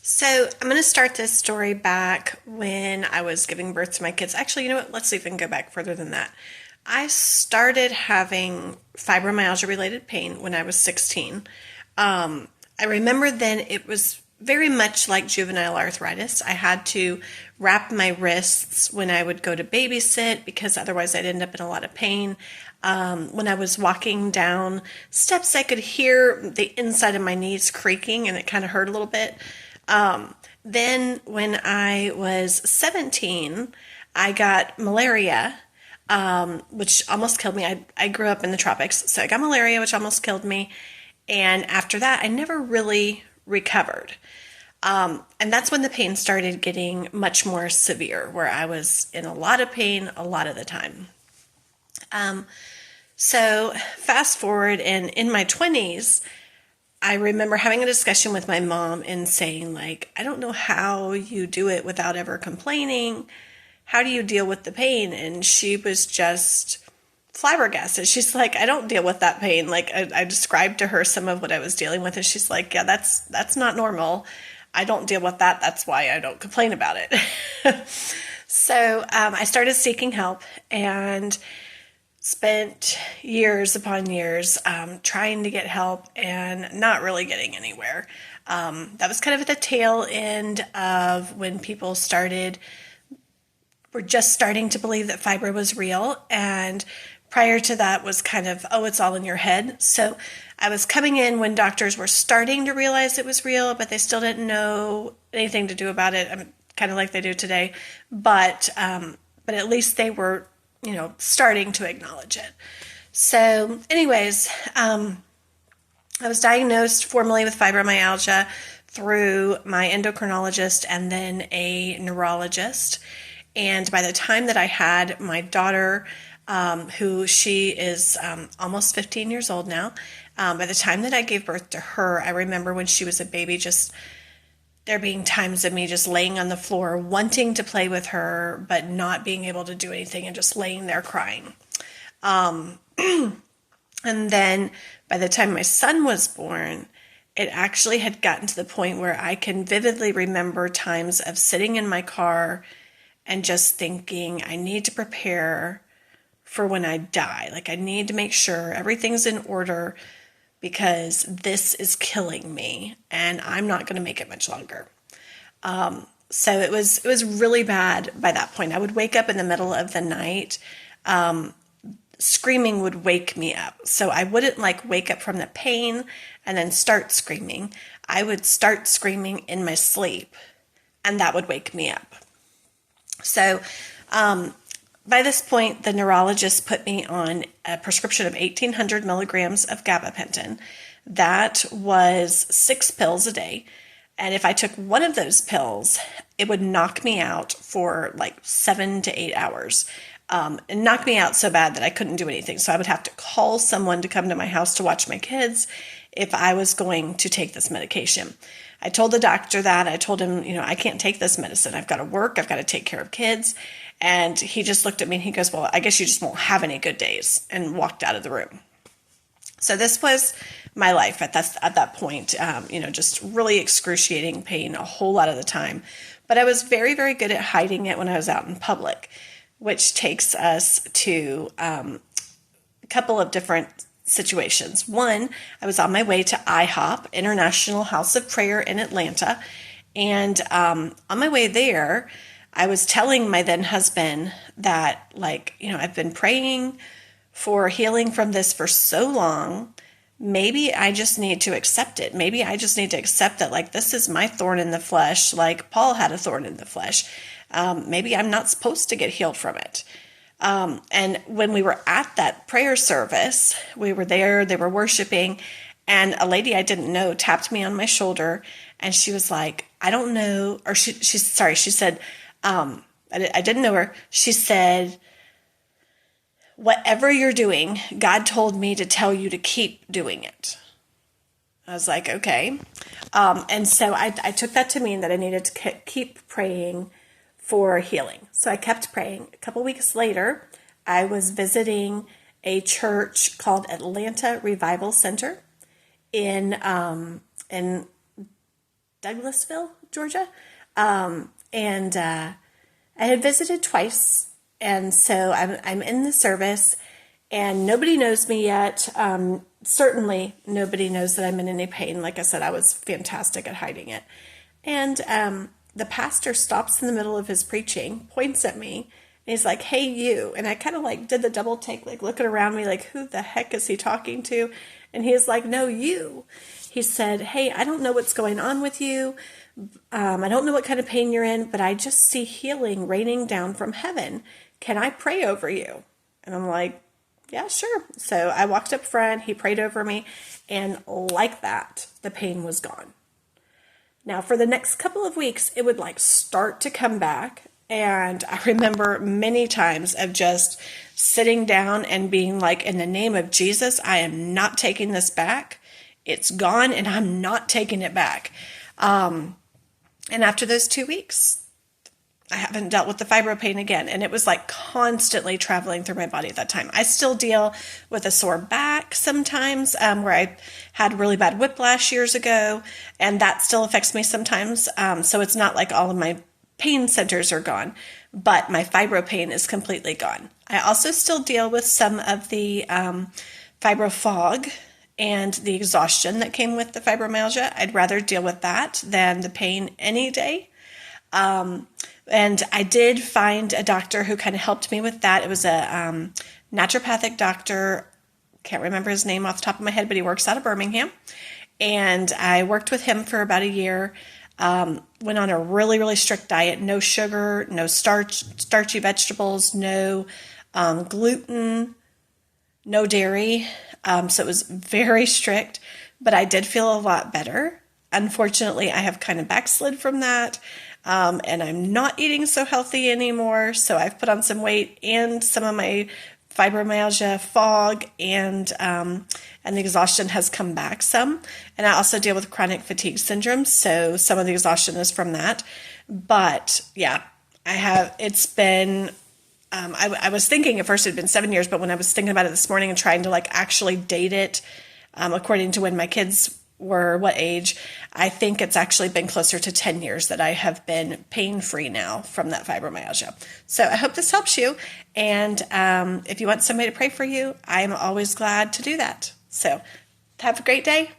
So I'm going to start this story back when I was giving birth to my kids. Actually, you know what? Let's see if we can go back further than that. I started having fibromyalgia related pain when I was 16. I remember then it was very much like juvenile arthritis. I had to wrap my wrists when I would go to babysit because otherwise I'd end up in a lot of pain. When I was walking down steps, I could hear the inside of my knees creaking and it kind of hurt a little bit. Then when I was 17, I got malaria, which almost killed me. I grew up in the tropics, so I got malaria, which almost killed me. And after that, I never really recovered. And that's when the pain started getting much more severe, where I was in a lot of pain a lot of the time. So fast forward, and in my 20s, I remember having a discussion with my mom and saying, like, I don't know how you do it without ever complaining. How do you deal with the pain? And she was just flabbergasted. She's like, I don't deal with that pain. Like I described to her some of what I was dealing with, and she's like, yeah, that's not normal. I don't deal with that. That's why I don't complain about it. So I started seeking help and spent years upon years trying to get help and not really getting anywhere. That was kind of at the tail end of when people were just starting to believe that fibro was real. And prior to that was kind of, oh, it's all in your head. So I was coming in when doctors were starting to realize it was real, but they still didn't know anything to do about it. I mean, kind of like they do today. But at least they were, starting to acknowledge it. So, anyways, I was diagnosed formally with fibromyalgia through my endocrinologist and then a neurologist. And by the time that I had my daughter, who she is almost 15 years old now, by the time that I gave birth to her, I remember when she was a baby, just there being times of me just laying on the floor, wanting to play with her, but not being able to do anything and just laying there crying. And then by the time my son was born, it actually had gotten to the point where I can vividly remember times of sitting in my car and just thinking, I need to prepare for when I die. Like, I need to make sure everything's in order because this is killing me and I'm not going to make it much longer. So it was really bad by that point. I would wake up in the middle of the night. Screaming would wake me up. So I wouldn't like wake up from the pain and then start screaming. I would start screaming in my sleep and that would wake me up. So by this point, the neurologist put me on a prescription of 1,800 milligrams of gabapentin. That was 6 pills a day. And if I took one of those pills, it would knock me out for like 7 to 8 hours. And knock me out so bad that I couldn't do anything. So I would have to call someone to come to my house to watch my kids if I was going to take this medication. I told the doctor that. I told him, I can't take this medicine. I've got to work. I've got to take care of kids. And he just looked at me and he goes, well, I guess you just won't have any good days, and walked out of the room. So this was my life at that point, just really excruciating pain a whole lot of the time. But I was very, very good at hiding it when I was out in public, which takes us to a couple of different situations. One, I was on my way to IHOP, International House of Prayer in Atlanta. And on my way there, I was telling my then husband that, I've been praying for healing from this for so long. Maybe I just need to accept it. Maybe I just need to accept that, this is my thorn in the flesh, like Paul had a thorn in the flesh. Maybe I'm not supposed to get healed from it. And when we were at that prayer service, we were there, they were worshiping, and a lady I didn't know tapped me on my shoulder, and she was like, I don't know, or she said, I didn't know her. She said, whatever you're doing, God told me to tell you to keep doing it. I was like, okay. And so I took that to mean that I needed to keep praying for healing. So I kept praying. A couple weeks later, I was visiting a church called Atlanta Revival Center in Douglasville, Georgia. And I had visited twice. And so I'm in the service, and nobody knows me yet. Certainly nobody knows that I'm in any pain. Like I said, I was fantastic at hiding it. And the pastor stops in the middle of his preaching, points at me, and he's like, "Hey, you." And I kind of like did the double take, like looking around me, like, who the heck is he talking to? And he's like, "No, you." He said, "Hey, I don't know what's going on with you. I don't know what kind of pain you're in, but I just see healing raining down from heaven. Can I pray over you?" And I'm like, "Yeah, sure." So I walked up front, he prayed over me, and like that, the pain was gone. Now, for the next couple of weeks, it would like start to come back. And I remember many times of just sitting down and being like, "In the name of Jesus, I am not taking this back. It's gone, and I'm not taking it back." And after those 2 weeks, I haven't dealt with the fibro pain again. And it was like constantly traveling through my body at that time. I still deal with a sore back sometimes, where I had really bad whiplash years ago, and that still affects me sometimes. So it's not like all of my pain centers are gone, but my fibro pain is completely gone. I also still deal with some of the fibro fog and the exhaustion that came with the fibromyalgia. I'd rather deal with that than the pain any day. And I did find a doctor who kind of helped me with that. It was a naturopathic doctor. Can't remember his name off the top of my head, but he works out of Birmingham. And I worked with him for about a year. Went on a really, really strict diet. No sugar, no starchy vegetables, no gluten, no dairy. So it was very strict, but I did feel a lot better. Unfortunately, I have kind of backslid from that. And I'm not eating so healthy anymore. So I've put on some weight, and some of my fibromyalgia, fog, and the exhaustion has come back some. And I also deal with chronic fatigue syndrome. So some of the exhaustion is from that. But yeah, it's been, I was thinking at first it had been 7 years, but when I was thinking about it this morning and trying to like actually date it, according to when my kids were what age, I think it's actually been closer to 10 years that I have been pain-free now from that fibromyalgia. So I hope this helps you. And if you want somebody to pray for you, I'm always glad to do that. So have a great day.